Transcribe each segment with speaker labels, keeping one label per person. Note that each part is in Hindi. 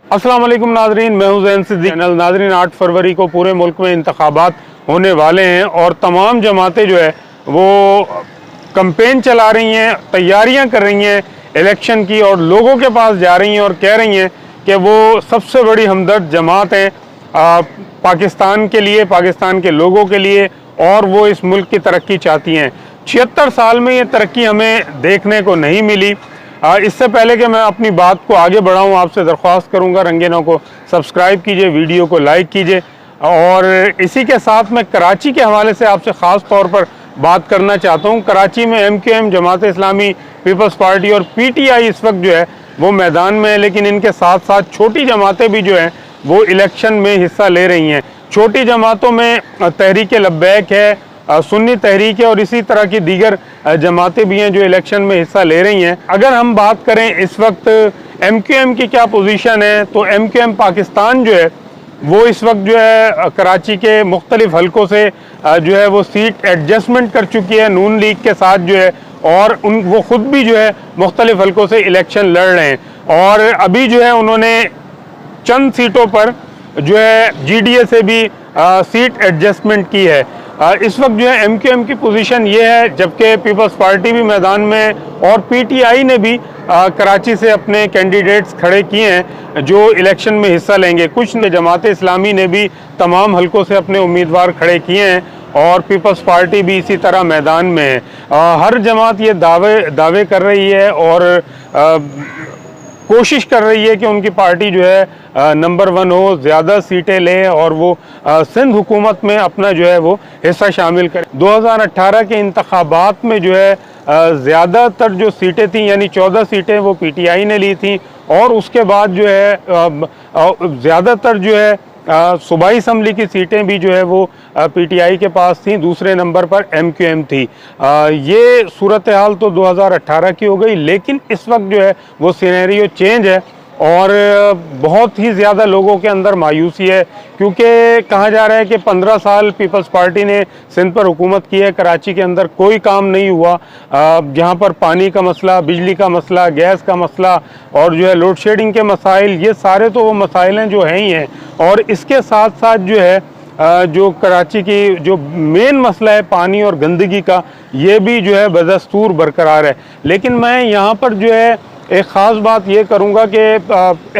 Speaker 1: अस्सलाम वालेकुम नाजरीन, मैं हूं ज़ैन सिद्दीकी। चैनल नाजरीन 8 फरवरी को पूरे मुल्क में इंतखाबात होने वाले हैं और तमाम जमातें जो है वो कैंपेन चला रही हैं, तैयारियां कर रही हैं इलेक्शन की और लोगों के पास जा रही हैं और कह रही हैं कि वो सबसे बड़ी हमदर्द जमात है पाकिस्तान के लिए, पाकिस्तान के लोगों के लिए, और वो इस मुल्क की तरक्की चाहती हैं। 76 साल में ये तरक्की हमें देखने को नहीं मिली। इससे पहले कि मैं अपनी बात को आगे बढ़ाऊं, आपसे दरख्वास्त करूंगा रंगीनों को सब्सक्राइब कीजिए, वीडियो को लाइक कीजिए। और इसी के साथ मैं कराची के हवाले से आपसे ख़ास तौर पर बात करना चाहता हूं। कराची में MQM, Jamaat Islami, peoples party और PTI इस वक्त जो है वो मैदान में है, लेकिन इनके साथ साथ छोटी जमातें भी जो हैं वो इलेक्शन में हिस्सा ले रही हैं। छोटी जमातों में तहरीक लब्बैक है, सुन्नी तहरीक है और इसी तरह की दीगर जमातें भी हैं जो इलेक्शन में हिस्सा ले रही हैं। अगर हम बात करें इस वक्त MQM की क्या पोजीशन है, तो MQM पाकिस्तान जो है वो इस वक्त जो है कराची के मुख्तलिफ हलकों से जो है वो सीट एडजस्टमेंट कर चुकी है नून लीग के साथ जो है, और वो खुद भी जो है मुख्तलिफ हलकों से इलेक्शन लड़ रहे हैं। और अभी जो है उन्होंने चंद सीटों पर जो है GDA से भी सीट एडजस्टमेंट की है। इस वक्त जो है MQM की पोजीशन ये है, जबकि पीपल्स पार्टी भी मैदान में और PTI ने भी कराची से अपने कैंडिडेट्स खड़े किए हैं जो इलेक्शन में हिस्सा लेंगे। कुछ जमात इस्लामी ने भी तमाम हलकों से अपने उम्मीदवार खड़े किए हैं और पीपल्स पार्टी भी इसी तरह मैदान में है। हर जमात ये दावे कर रही है और कोशिश कर रही है कि उनकी पार्टी जो है नंबर 1 हो, ज़्यादा सीटें ले और वो सिंध हुकूमत में अपना जो है वो हिस्सा शामिल करे। 2018 के इंतखाबात में जो है ज़्यादातर जो सीटें थी, यानी 14 सीटें वो PTI ने ली थी, और उसके बाद जो है ज़्यादातर जो है सूबाई असम्बली की सीटें भी जो है वो PTI के पास थी। दूसरे नंबर पर MQM थी। ये सूरत हाल तो 2018 की हो गई, लेकिन इस वक्त जो है वो सिनेरियो चेंज है और बहुत ही ज़्यादा लोगों के अंदर मायूसी है, क्योंकि कहा जा रहा है कि 15 साल पीपल्स पार्टी ने सिंध पर हुकूमत की है, कराची के अंदर कोई काम नहीं हुआ। जहाँ पर पानी का मसला, बिजली का मसला, गैस का मसला और जो है लोड शेडिंग के मसाइल, ये सारे तो वो मसाइल हैं जो हैं ही हैं। और इसके साथ साथ जो है जो कराची की जो मेन मसला है पानी और गंदगी का, ये भी जो है बदस्तूर बरकरार है। लेकिन मैं यहाँ पर जो है एक ख़ास बात ये करूँगा कि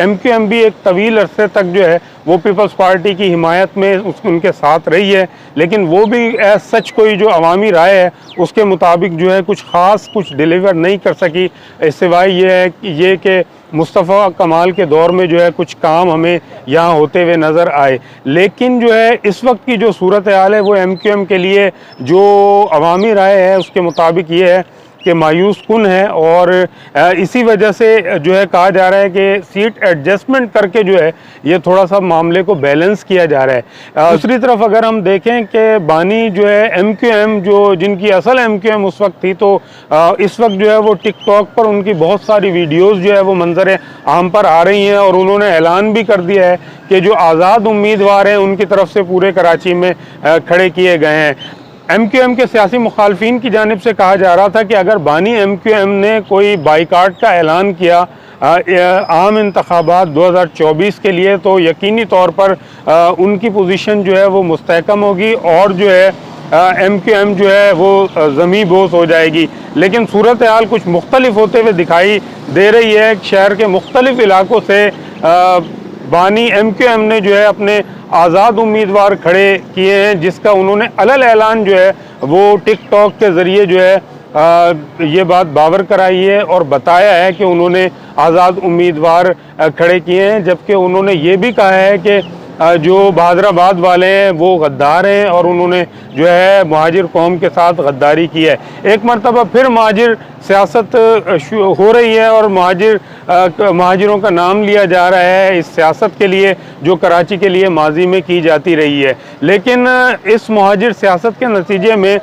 Speaker 1: MQM भी एक तवील अरसे तक जो है वो पीपल्स पार्टी की हिमायत में उनके साथ रही है, लेकिन वो भी सच कोई जो अवामी राय है उसके मुताबिक जो है कुछ डिलीवर नहीं कर सकी, सिवाय ये है कि मुस्तफ़ा कमाल के दौर में जो है कुछ काम हमें यहाँ होते हुए नज़र आए। लेकिन जो है इस वक्त की जो सूरत हाल है वो MQM के लिए जो अवामी राय है उसके मुताबिक ये है कि मायूस कुन है, और इसी वजह से जो है कहा जा रहा है कि सीट एडजस्टमेंट करके जो है ये थोड़ा सा मामले को बैलेंस किया जा रहा है। दूसरी तरफ अगर हम देखें कि बानी जो है MQM, जो जिनकी असल MQM उस वक्त थी, तो इस वक्त जो है वो टिकटॉक पर उनकी बहुत सारी वीडियोज़ जो है वो मंजर आम पर आ रही हैं, और उन्होंने ऐलान भी कर दिया है कि जो आज़ाद उम्मीदवार हैं उनकी तरफ से पूरे कराची में खड़े किए गए हैं। MQM के सियासी मुखालफिन की जानिब से कहा जा रहा था कि अगर बानी MQM ने कोई बाइकाट का ऐलान किया आम इंतखाबात 2024 के लिए, तो यकीनी तौर पर उनकी पोजीशन जो है वो मुस्तहकम होगी और जो है MQM जो है वो ज़मी बोस हो जाएगी। लेकिन सूरत हाल कुछ मुख्तलिफ होते हुए दिखाई दे रही है। शहर के मुख्तलिफ इलाकों से बानी MQM ने जो है अपने आज़ाद उम्मीदवार खड़े किए हैं, जिसका उन्होंने अलग ऐलान जो है वो टिकटॉक के ज़रिए जो है ये बात बावर कराई है और बताया है कि उन्होंने आज़ाद उम्मीदवार खड़े किए हैं। जबकि उन्होंने ये भी कहा है कि जो बहादराबाद वाले हैं वो गद्दार हैं और उन्होंने जो है महाजिर कौम के साथ गद्दारी की है। एक मरतबा फिर महाजिर सियासत हो रही है और महाजिरों का नाम लिया जा रहा है इस सियासत के लिए जो कराची के लिए माजी में की जाती रही है। लेकिन इस महाजिर सियासत के नतीजे में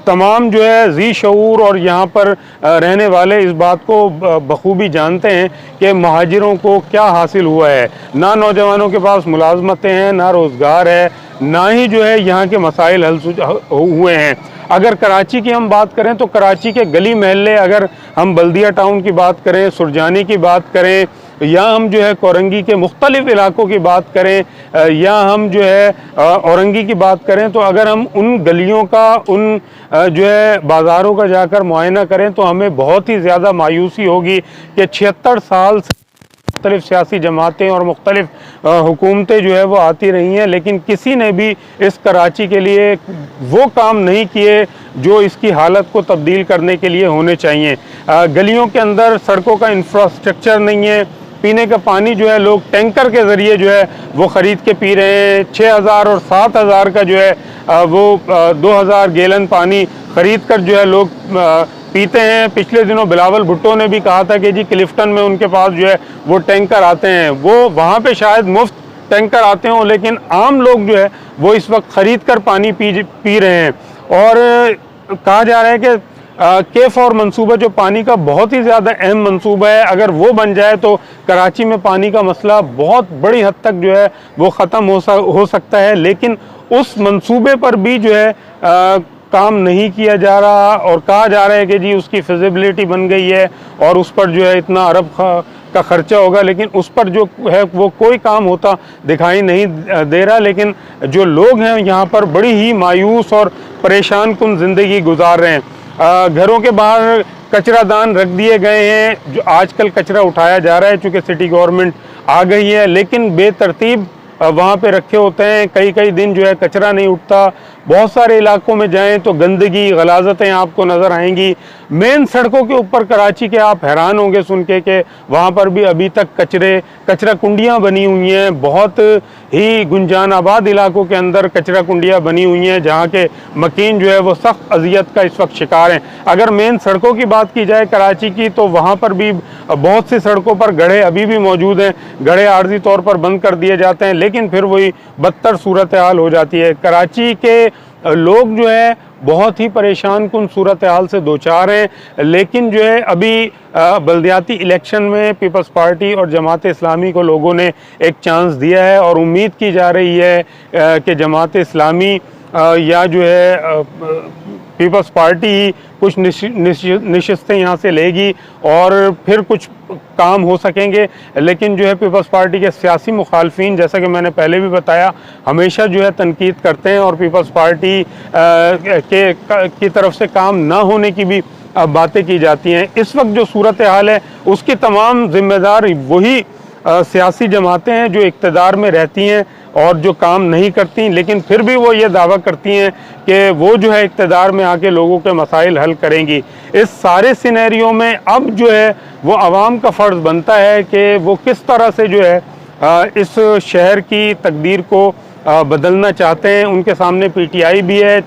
Speaker 1: तमाम जो है ज़ी शऊर और यहाँ पर रहने वाले इस बात को बखूबी जानते हैं कि महाजिरों को क्या हासिल हुआ है। ना नौजवानों के पास मुलाजमतें हैं, ना रोज़गार है, ना ही जो है यहाँ के मसाइल हल हुए हैं। अगर कराची की हम बात करें तो कराची के गली महल्ले, अगर हम बल्दिया टाउन की बात करें, सुरजानी की बात करें, या हम जो है कोरंगी के मुख्तलिफ इलाकों की बात करें या हम जो है औरंगी की बात करें, तो अगर हम उन गलियों का, उन जो है बाज़ारों का जाकर मुआयना करें तो हमें बहुत ही ज़्यादा मायूसी होगी कि 76 साल से मुख्तलिफ सियासी जमातें और मुख्तलिफ हुकूमतें जो है वो आती रही हैं, लेकिन किसी ने भी इस कराची के लिए वो काम नहीं किए जो इसकी हालत को तब्दील करने के लिए होने चाहिए। गलियों के अंदर सड़कों का इंफ्रास्ट्रक्चर नहीं है, पीने का पानी जो है लोग टैंकर के ज़रिए जो है वो ख़रीद के पी रहे हैं। 6000 और 7000 का जो है वो 2000 गैलन पानी ख़रीद कर जो है लोग पीते हैं। पिछले दिनों बिलावल भुट्टो ने भी कहा था कि जी क्लिफ्टन में उनके पास जो है वो टैंकर आते हैं, वो वहाँ पे शायद मुफ्त टैंकर आते हों, लेकिन आम लोग जो है वो इस वक्त ख़रीद कर पानी पी रहे हैं। और कहा जा रहा है कि K4 मंसूबा जो पानी का बहुत ही ज़्यादा अहम मंसूबा है, अगर वो बन जाए तो कराची में पानी का मसला बहुत बड़ी हद तक जो है वो ख़त्म हो सकता है। लेकिन उस मंसूबे पर भी जो है काम नहीं किया जा रहा, और कहा जा रहा है कि जी उसकी फिजिबिलिटी बन गई है और उस पर जो है इतना अरब का खर्चा होगा, लेकिन उस पर जो है वो कोई काम होता दिखाई नहीं दे रहा। लेकिन जो लोग हैं यहाँ पर बड़ी ही मायूस और परेशान कुन ज़िंदगी गुजार रहे हैं। घरों के बाहर कचरा दान रख दिए गए हैं, जो आजकल कचरा उठाया जा रहा है चूँकि सिटी गवर्नमेंट आ गई है, लेकिन बेतरतीब वहाँ पे रखे होते हैं। कई कई दिन जो है कचरा नहीं उठता। बहुत सारे इलाकों में जाएं तो गंदगी, गलाजतें आपको नज़र आएंगी। मेन सड़कों के ऊपर कराची के आप हैरान होंगे सुन के कि वहाँ पर भी अभी तक कचरा कुंडियाँ बनी हुई हैं। बहुत ही गुंजान आबाद इलाकों के अंदर कचरा कुंडियाँ बनी हुई हैं, जहाँ के मकीन जो है वो सख्त अजियत का इस वक्त शिकार हैं। अगर मेन सड़कों की बात की जाए कराची की, तो वहाँ पर भी बहुत सी सड़कों पर गड्ढे अभी भी मौजूद हैं। गड्ढे आर्जी तौर पर बंद कर दिए जाते हैं, लेकिन फिर वही बदतर सूरत हाल हो जाती है। कराची के लोग जो है बहुत ही परेशान कुन सूरत हाल से दो चार हैं, लेकिन जो है अभी बल्दियाती इलेक्शन में पीपल्स पार्टी और जमात इस्लामी को लोगों ने एक चांस दिया है, और उम्मीद की जा रही है कि जमात इस्लामी या जो है पीपल्स पार्टी ही कुछ नशिस्तें यहाँ से लेगी और फिर कुछ काम हो सकेंगे। लेकिन जो है पीपल्स पार्टी के सियासी मुखालफिन, जैसा कि मैंने पहले भी बताया, हमेशा जो है तनकीद करते हैं और पीपल्स पार्टी की तरफ से काम ना होने की भी बातें की जाती हैं। इस वक्त जो सूरत हाल है उसकी तमाम जिम्मेदार वही सियासी जमातें हैं जो इक़्तिदार में रहती हैं और जो काम नहीं करती, लेकिन फिर भी वो ये दावा करती हैं कि वो जो है इक़्तिदार में आके लोगों के मसाइल हल करेंगी। इस सारे सिनेरियो में अब जो है वो आवाम का फ़र्ज़ बनता है कि वो किस तरह से जो है इस शहर की तकदीर को बदलना चाहते हैं। उनके सामने PTI भी है।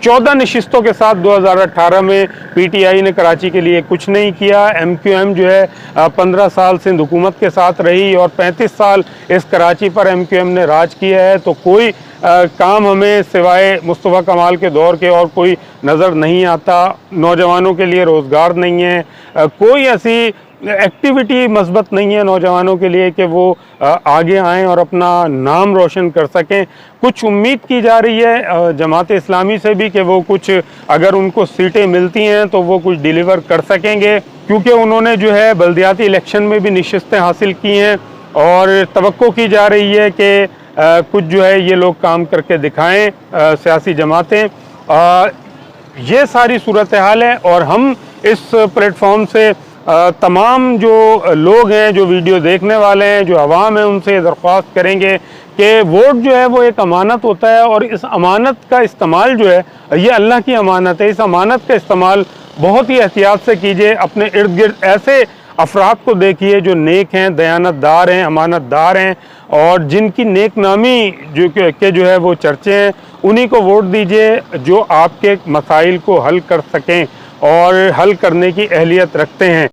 Speaker 1: 14 नशिस्तों के साथ 2018 में PTI ने कराची के लिए कुछ नहीं किया। MQM जो है 15 साल सिंध हुकूमत के साथ रही और 35 साल इस कराची पर MQM ने राज किया है, तो कोई काम हमें सिवाय मुस्तफ़ा कमाल के दौर के और कोई नज़र नहीं आता। नौजवानों के लिए रोज़गार नहीं है, कोई ऐसी एक्टिविटी मस्बत नहीं है नौजवानों के लिए कि वो आगे आएँ और अपना नाम रोशन कर सकें। कुछ उम्मीद की जा रही है जमात इस्लामी से भी कि वो कुछ, अगर उनको सीटें मिलती हैं तो वो कुछ डिलीवर कर सकेंगे, क्योंकि उन्होंने जो है बल्दियाती इलेक्शन में भी नशिस्तें हासिल की हैं और तवक्को की जा रही है कि कुछ जो है ये लोग काम करके दिखाएं सियासी जमातें। ये सारी सूरत हाल है और हम इस प्लेटफॉर्म से तमाम जो लोग हैं, जो वीडियो देखने वाले हैं, जो अवाम है, उनसे दरख्वास्त करेंगे कि वोट जो है वो एक अमानत होता है और इस अमानत का इस्तेमाल जो है ये अल्लाह की अमानत है। इस अमानत का इस्तेमाल बहुत ही एहतियात से कीजिए। अपने इर्द गिर्द ऐसे अफराद को देखिए जो नेक हैं, दयानतदार हैं, अमानतदार हैं और जिनकी नेक नामी जो है वो चर्चे हैं, उन्हीं को वोट दीजिए जो आपके मसाइल को हल कर सकें और हल करने की अहलियत रखते हैं।